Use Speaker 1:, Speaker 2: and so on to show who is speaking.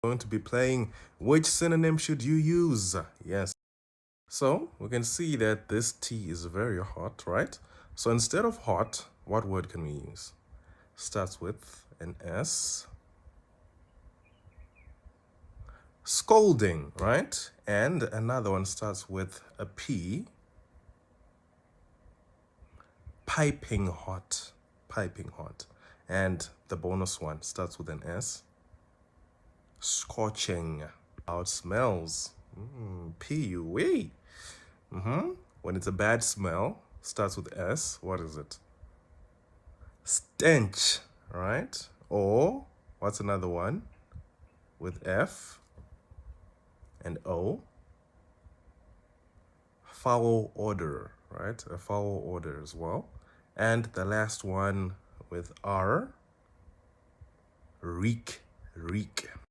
Speaker 1: Going to be playing which synonym should you use? Yes. So we can see that this tea is very hot, right? So instead of hot, what word can we use? Starts with an S. Scolding, right? And another one starts with a P. Piping hot. Piping hot. And the bonus one starts with an S. Scorching. How it smells. P-U-E. When it's a bad smell, starts with S. What is it? Stench, right? Or what's another one? With F and O. Foul odor, right? A foul odor as well. And the last one with R. Reek. Reek.